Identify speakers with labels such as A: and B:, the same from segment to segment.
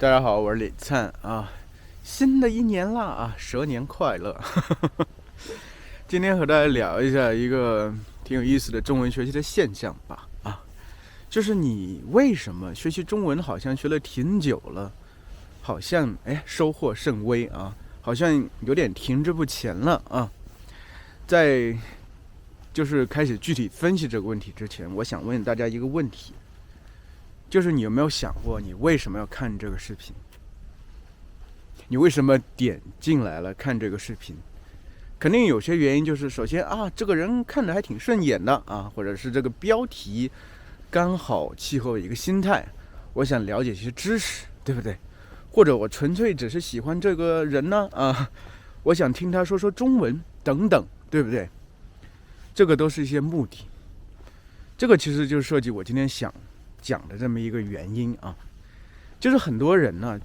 A: 大家好，我是李灿啊。新的一年了啊，蛇年快乐！今天和大家聊一下一个挺有意思的中文学习的现象吧。就是你为什么学习中文好像学了挺久了，好像收获甚微啊，好像有点停滞不前了啊。在就是开始具体分析这个问题之前，我想问大家一个问题，就是你有没有想过，你为什么要看这个视频？你为什么点进来了看这个视频？肯定有些原因，就是首先这个人看着还挺顺眼的啊，或者是这个标题刚好契合一个心态，我想了解一些知识，对不对？或者我纯粹只是喜欢这个人呢我想听他说说中文等等，对不对？这个都是一些目的。这个其实就涉及我今天想讲的这么一个原因啊，就是很多人呢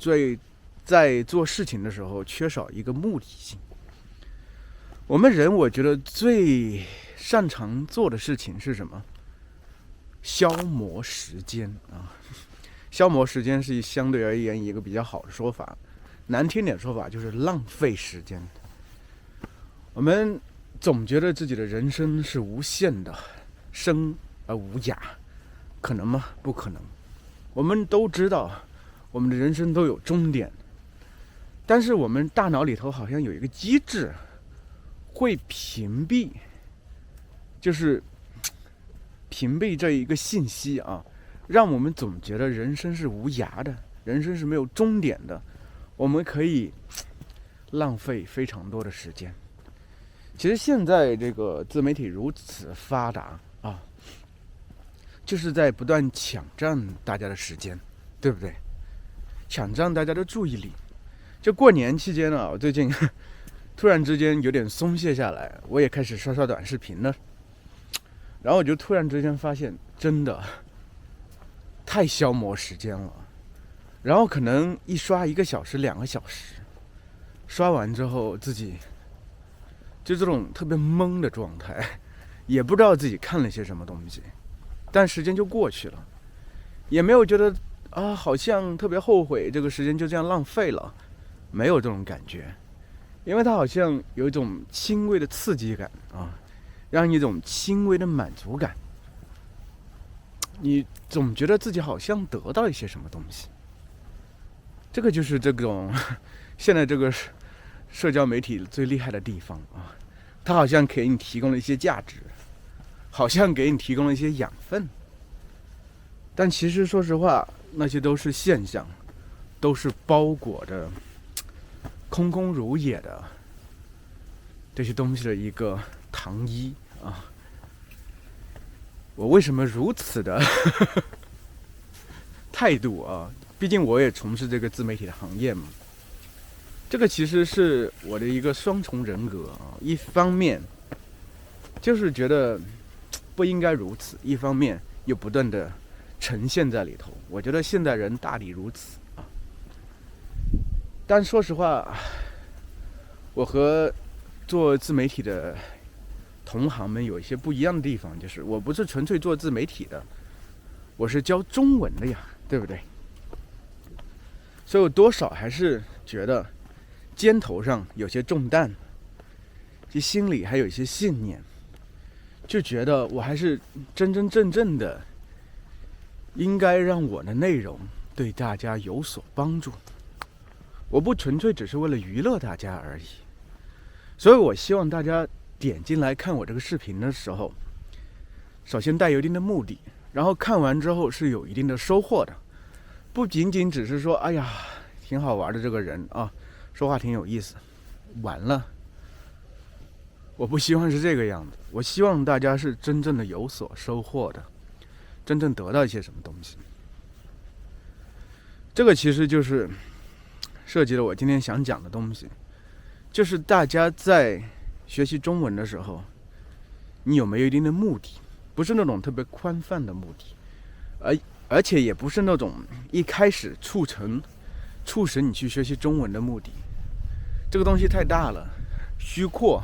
A: 在做事情的时候缺少一个目的性。我们人我觉得最擅长做的事情是什么？消磨时间啊！消磨时间是相对而言一个比较好的说法，难听点说法就是浪费时间。我们总觉得自己的人生是无限的，生而无涯，可能吗？不可能。我们都知道，我们的人生都有终点，但是我们大脑里头好像有一个机制，会屏蔽，就是屏蔽这一个信息啊，让我们总觉得人生是无涯的，人生是没有终点的，我们可以浪费非常多的时间。其实现在这个自媒体如此发达啊，就是在不断抢占大家的时间，对不对？抢占大家的注意力。就过年期间我最近突然之间有点松懈下来，我也开始刷刷短视频了。然后我就突然之间发现，真的太消磨时间了。然后可能一刷1个小时、2个小时，刷完之后自己就这种特别懵的状态，也不知道自己看了些什么东西，但时间就过去了，也没有觉得好像特别后悔这个时间就这样浪费了，没有这种感觉，因为它好像有一种轻微的刺激感让你一种轻微的满足感，你总觉得自己好像得到一些什么东西。这个就是这种现在这个社交媒体最厉害的地方它好像给你提供了一些价值，好像给你提供了一些养分，但其实说实话，那些都是现象，都是包裹着空空如也的这些东西的一个糖衣我为什么如此的态度毕竟我也从事这个自媒体的行业嘛。这个其实是我的一个双重人格一方面就是觉得不应该如此，一方面又不断的呈现在里头。我觉得现代人大抵如此但说实话，我和做自媒体的同行们有一些不一样的地方，就是我不是纯粹做自媒体的，我是教中文的呀，对不对？所以我多少还是觉得肩头上有些重担，心里还有一些信念，就觉得我还是真真正正的应该让我的内容对大家有所帮助，我不纯粹只是为了娱乐大家而已。所以我希望大家点进来看我这个视频的时候，首先带有一定的目的，然后看完之后是有一定的收获的，不仅仅只是说挺好玩的这个人说话挺有意思，完了。我不希望是这个样子，我希望大家是真正的有所收获的，真正得到一些什么东西。这个其实就是涉及了我今天想讲的东西，就是大家在学习中文的时候，你有没有一定的目的？不是那种特别宽泛的目的，而且也不是那种一开始促使你去学习中文的目的。这个东西太大了，虚阔、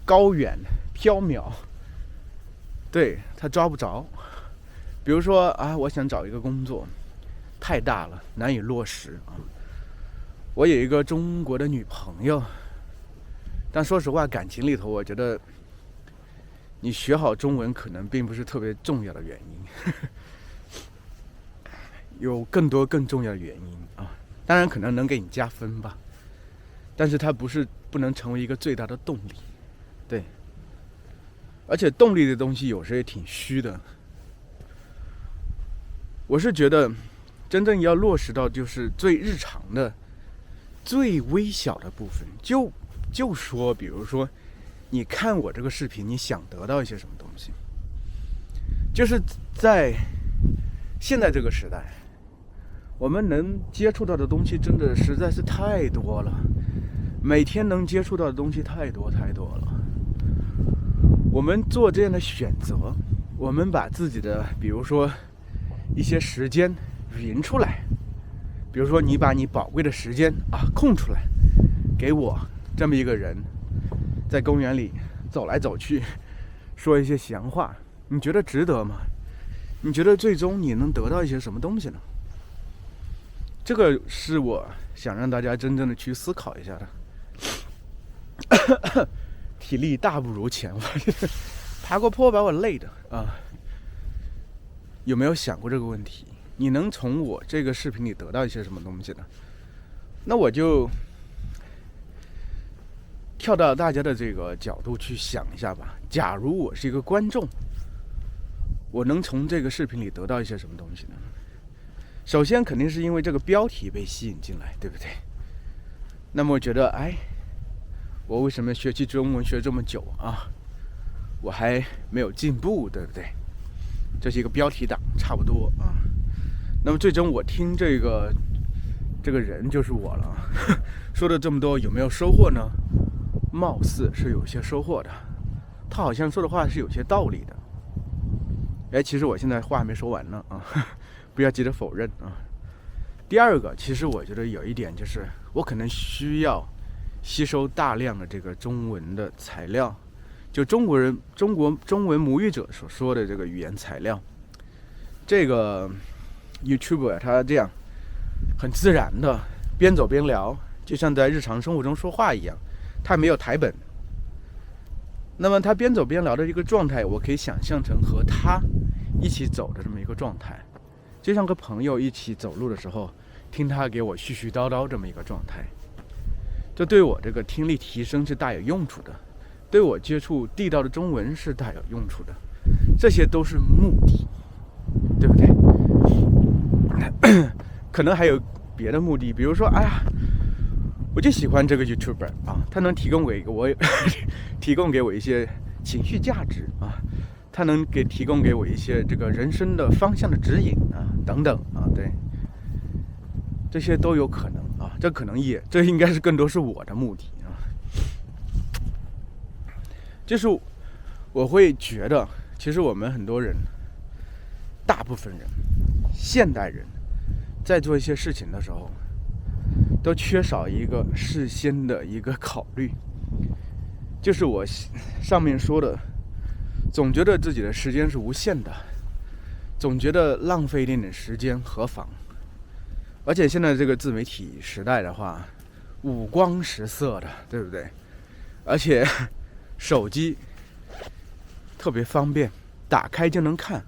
A: 高远、缥缈，对，他抓不着。比如说我想找一个工作，太大了，难以落实啊。我有一个中国的女朋友，但说实话，感情里头，我觉得你学好中文可能并不是特别重要的原因，有更多更重要的原因啊。当然可能能给你加分吧，但是它不能成为一个最大的动力，对。而且动力的东西有时也挺虚的。我是觉得，真正要落实到就是最日常的、最微小的部分，就说，比如说，你看我这个视频，你想得到一些什么东西？就是在现在这个时代，我们能接触到的东西真的实在是太多了，每天能接触到的东西太多了。我们做这样的选择，我们把自己的，比如说一些时间匀出来，比如说你把你宝贵的时间空出来，给我这么一个人，在公园里走来走去，说一些闲话，你觉得值得吗？你觉得最终你能得到一些什么东西呢？这个是我想让大家真正的去思考一下的。体力大不如前，爬过坡把我累的啊！有没有想过这个问题？你能从我这个视频里得到一些什么东西呢？那我就跳到大家的这个角度去想一下吧。假如我是一个观众，我能从这个视频里得到一些什么东西呢？首先肯定是因为这个标题被吸引进来，对不对？那么我觉得，我为什么学习中文学这么久啊？我还没有进步，对不对？这是一个标题党，差不多啊。那么最终我听这个人就是我了，说了这么多，有没有收获呢？貌似是有些收获的，他好像说的话是有些道理的。其实我现在话还没说完呢啊，不要急着否认啊。第二个，其实我觉得有一点就是，我可能需要吸收大量的这个中文的材料，就中文母语者所说的这个语言材料。这个 YouTuber 他这样很自然的边走边聊，就像在日常生活中说话一样，他没有台本。那么他边走边聊的一个状态，我可以想象成和他一起走的这么一个状态，就像和朋友一起走路的时候，听他给我絮絮叨叨这么一个状态。这对我这个听力提升是大有用处的，对我接触地道的中文是大有用处的，这些都是目的，对不对？可能还有别的目的，比如说，我就喜欢这个 YouTuber 啊，他能提供给我一些情绪价值啊，他能提供给我一些这个人生的方向的指引啊，等等啊，对，这些都有可能啊，这应该是更多是我的目的啊，就是我会觉得，其实我们很多人，大部分人，现代人，在做一些事情的时候，都缺少一个事先的一个考虑，就是我上面说的，总觉得自己的时间是无限的，总觉得浪费一点点时间何妨？而且现在这个自媒体时代的话，五光十色的，对不对？而且手机特别方便，打开就能看，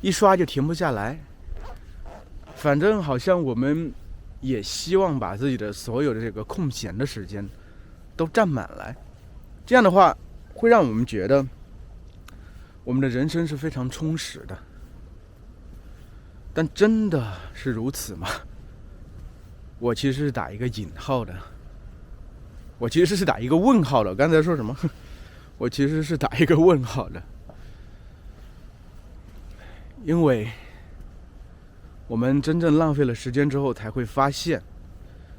A: 一刷就停不下来。反正好像我们也希望把自己的所有的这个空闲的时间都占满来，这样的话会让我们觉得我们的人生是非常充实的。但真的是如此吗？我其实是打一个引号的，我其实是打一个问号的。刚才说什么？我其实是打一个问号的，因为我们真正浪费了时间之后，才会发现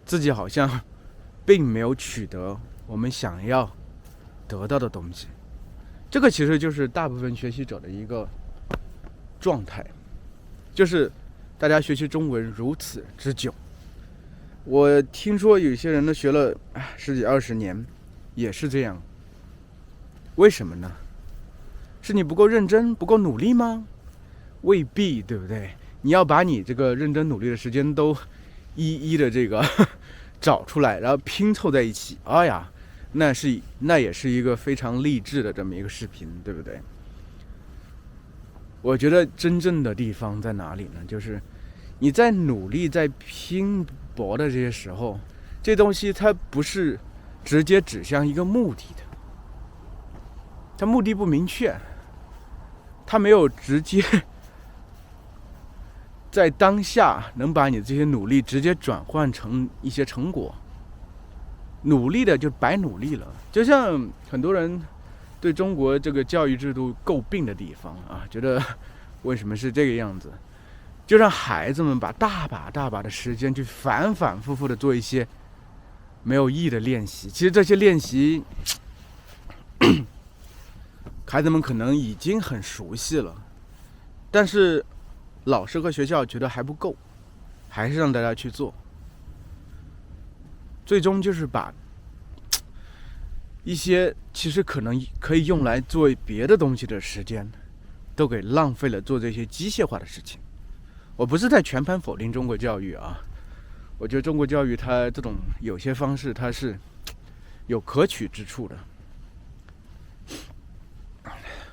A: 自己好像并没有取得我们想要得到的东西。这个其实就是大部分学习者的一个状态，就是大家学习中文如此之久。我听说有些人呢学了10几20年，也是这样。为什么呢？是你不够认真，不够努力吗？未必，对不对？你要把你这个认真努力的时间都一一的这个找出来，然后拼凑在一起。哎呀，那也是一个非常励志的这么一个视频，对不对？我觉得真正的地方在哪里呢？就是你在努力在拼搏的这些时候，这东西它不是直接指向一个目的的，它目的不明确，它没有直接在当下能把你这些努力直接转换成一些成果。努力的就白努力了。就像很多人对中国这个教育制度诟病的地方啊，觉得为什么是这个样子，就让孩子们把大把的时间去反复的做一些没有意义的练习。其实这些练习孩子们可能已经很熟悉了，但是老师和学校觉得还不够，还是让大家去做，最终就是把一些其实可能可以用来做别的东西的时间都给浪费了，做这些机械化的事情。我不是在全盘否定中国教育啊，我觉得中国教育它这种有些方式它是有可取之处的，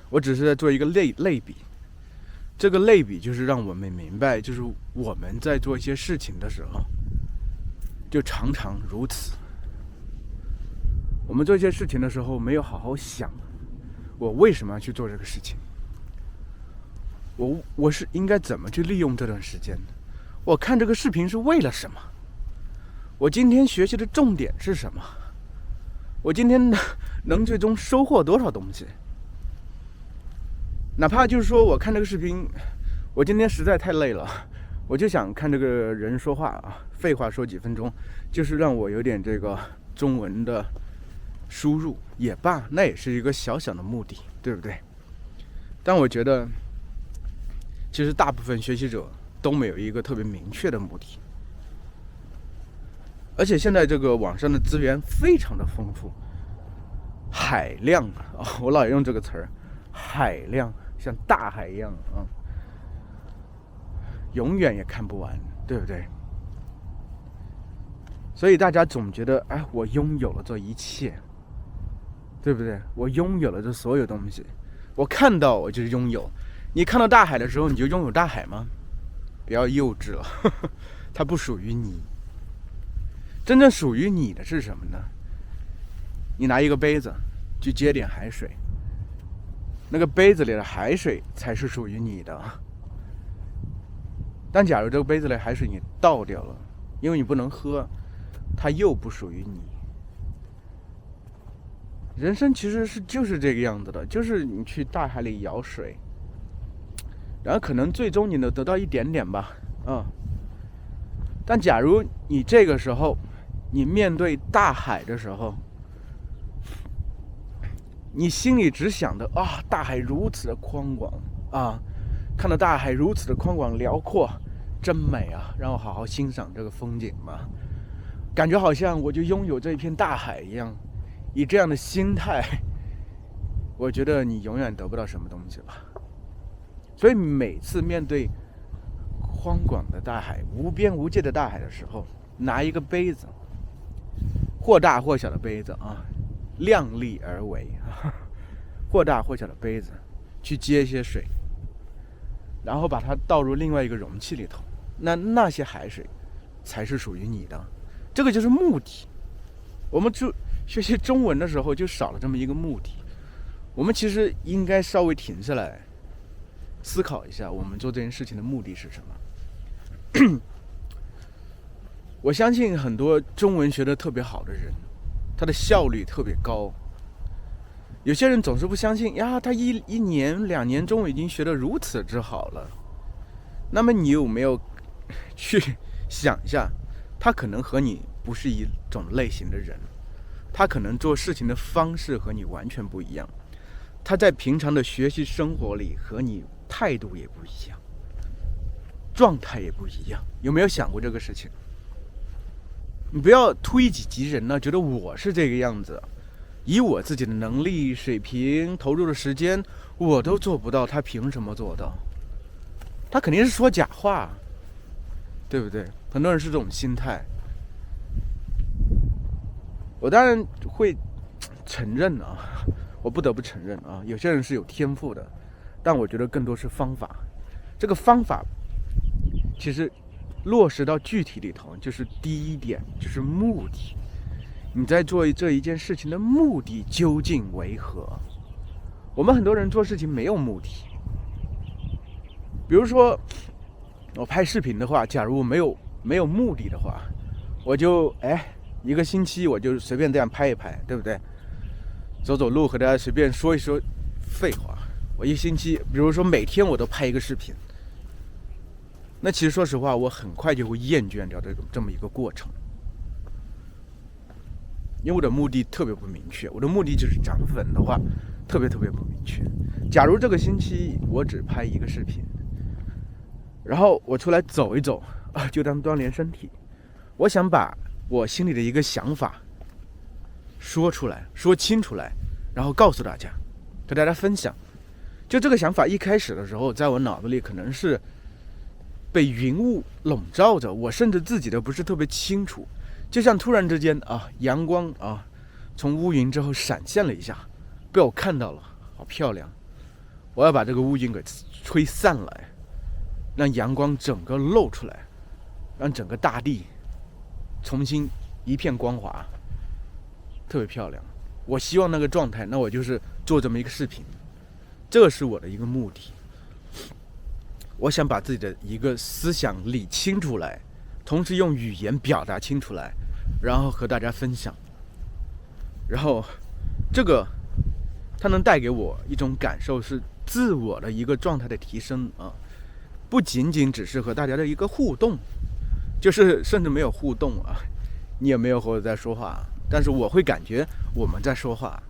A: 我只是在做一个类比。这个类比就是让我们明白，就是我们在做一些事情的时候就常常如此。我们做一些事情的时候没有好好想，我为什么要去做这个事情，我是应该怎么去利用这段时间，我看这个视频是为了什么，我今天学习的重点是什么，我今天能最终收获多少东西。哪怕就是说我看这个视频，我今天实在太累了，我就想看这个人说话啊，废话说几分钟，就是让我有点这个中文的输入也罢，那也是一个小小的目的，对不对？但我觉得其实大部分学习者都没有一个特别明确的目的，而且现在这个网上的资源非常的丰富，海量啊，我老用这个词儿，海量，像大海一样啊，永远也看不完，对不对？所以大家总觉得，哎，我拥有了这一切，对不对？我拥有了这所有东西，我看到我就是拥有。你看到大海的时候，你就拥有大海吗？不要幼稚了，它不属于你。真正属于你的是什么呢？你拿一个杯子去接点海水，那个杯子里的海水才是属于你的。但假如这个杯子里的海水你倒掉了，因为你不能喝，它又不属于你。人生其实就是这个样子的，就是你去大海里舀水，然后可能最终你能得到一点点吧，但假如你这个时候你面对大海的时候，你心里只想着啊，大海如此的宽广啊，看到大海如此的宽广辽阔，真美啊，让我好好欣赏这个风景吧，感觉好像我就拥有这一片大海一样。以这样的心态，我觉得你永远得不到什么东西吧。所以每次面对宽广的大海、无边无界的大海的时候，拿一个杯子，或大或小的杯子啊，量力而为，或大或小的杯子，去接一些水，然后把它倒入另外一个容器里头，那些海水才是属于你的。这个就是目的。我们就学习中文的时候就少了这么一个目的，我们其实应该稍微停下来思考一下，我们做这件事情的目的是什么。我相信很多中文学得特别好的人，他的效率特别高。有些人总是不相信呀，他一年2年中文已经学得如此之好了。那么你有没有去想一下，他可能和你不是一种类型的人，他可能做事情的方式和你完全不一样，他在平常的学习生活里和你态度也不一样，状态也不一样。有没有想过这个事情？你不要推己及人呢，觉得我是这个样子，以我自己的能力水平投入的时间我都做不到，他凭什么做到？他肯定是说假话，对不对？很多人是这种心态。我当然会承认啊，我不得不承认啊，有些人是有天赋的，但我觉得更多是方法。这个方法其实落实到具体里头，就是第一点，就是目的。你在做这一件事情的目的究竟为何？我们很多人做事情没有目的。比如说，我拍视频的话，假如没有目的的话，我就一个星期我就随便这样拍一拍，对不对？走走路和大家随便说一说废话。我一星期，比如说每天我都拍一个视频，那其实说实话，我很快就会厌倦掉这么一个过程，因为我的目的特别不明确。我的目的就是涨粉的话，特别不明确。假如这个星期我只拍一个视频，然后我出来走一走啊，就当锻炼身体。我想把我心里的一个想法说出来，说清楚来，然后告诉大家，和大家分享。就这个想法一开始的时候，在我脑子里可能是被云雾笼罩着，我甚至自己都不是特别清楚。就像突然之间啊，阳光啊从乌云之后闪现了一下，被我看到了，好漂亮。我要把这个乌云给吹散来，让阳光整个露出来，让整个大地重新一片光滑，特别漂亮。我希望那个状态，那我就是做这么一个视频，这是我的一个目的。我想把自己的一个思想理清楚来，同时用语言表达清楚来，然后和大家分享。然后这个它能带给我一种感受，是自我的一个状态的提升啊，不仅仅只是和大家的一个互动，就是甚至没有互动啊，你也没有和我在说话，但是我会感觉我们在说话，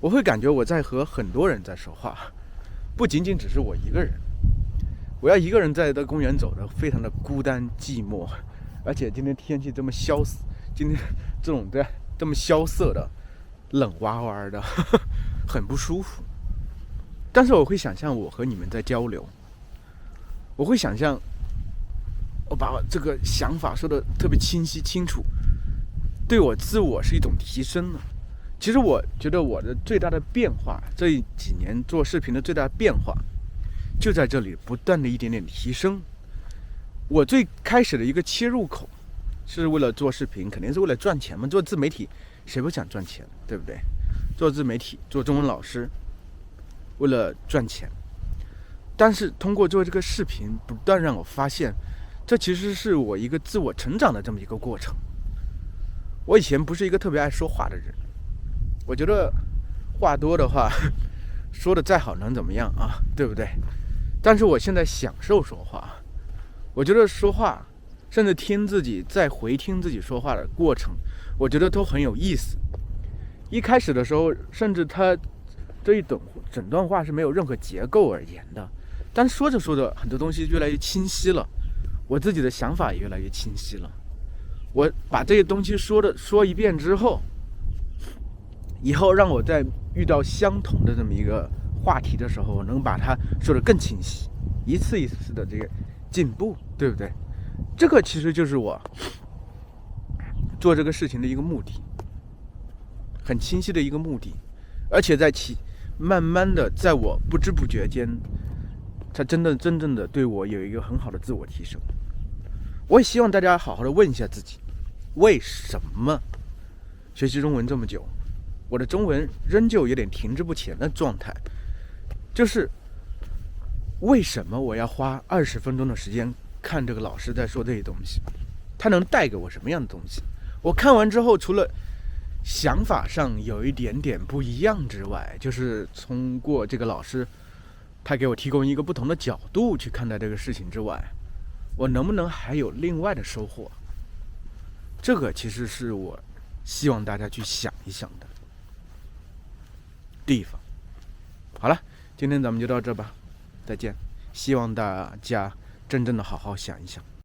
A: 我会感觉我在和很多人在说话，不仅仅只是我一个人。我要一个人在这公园走的非常的孤单寂寞，而且今天天气这么萧瑟，今天这么萧瑟的冷哇哇的很不舒服。但是我会想象我和你们在交流，我会想象我把我这个想法说的特别清晰清楚，对我自我是一种提升呢。其实我觉得我的最大的变化，这几年做视频的最大的变化就在这里，不断的一点点提升。我最开始的一个切入口是为了做视频，肯定是为了赚钱嘛。做自媒体谁不想赚钱，对不对？做自媒体，做中文老师，为了赚钱。但是通过做这个视频，不断让我发现，这其实是我一个自我成长的这么一个过程。我以前不是一个特别爱说话的人，我觉得话多的话，说的再好能怎么样啊，对不对？但是我现在享受说话，我觉得说话，甚至听自己再回听自己说话的过程，我觉得都很有意思。一开始的时候，甚至他这一整段话是没有任何结构而言的，但说着说着，很多东西越来越清晰了，我自己的想法也越来越清晰了。我把这些东西说一遍之后，以后让我在遇到相同的这么一个话题的时候，我能把它说得更清晰，一次一次的这个进步，对不对？这个其实就是我做这个事情的一个目的，很清晰的一个目的，而且慢慢的在我不知不觉间，它真正的对我有一个很好的自我提升。我也希望大家好好的问一下自己，为什么学习中文这么久，我的中文仍旧有点停滞不前的状态，就是为什么我要花20分钟的时间看这个老师在说这些东西，他能带给我什么样的东西？我看完之后，除了想法上有一点点不一样之外，就是通过这个老师他给我提供一个不同的角度去看待这个事情之外，我能不能还有另外的收获？这个其实是我希望大家去想一想的地方。好了，今天咱们就到这吧，再见。希望大家真正的好好想一想。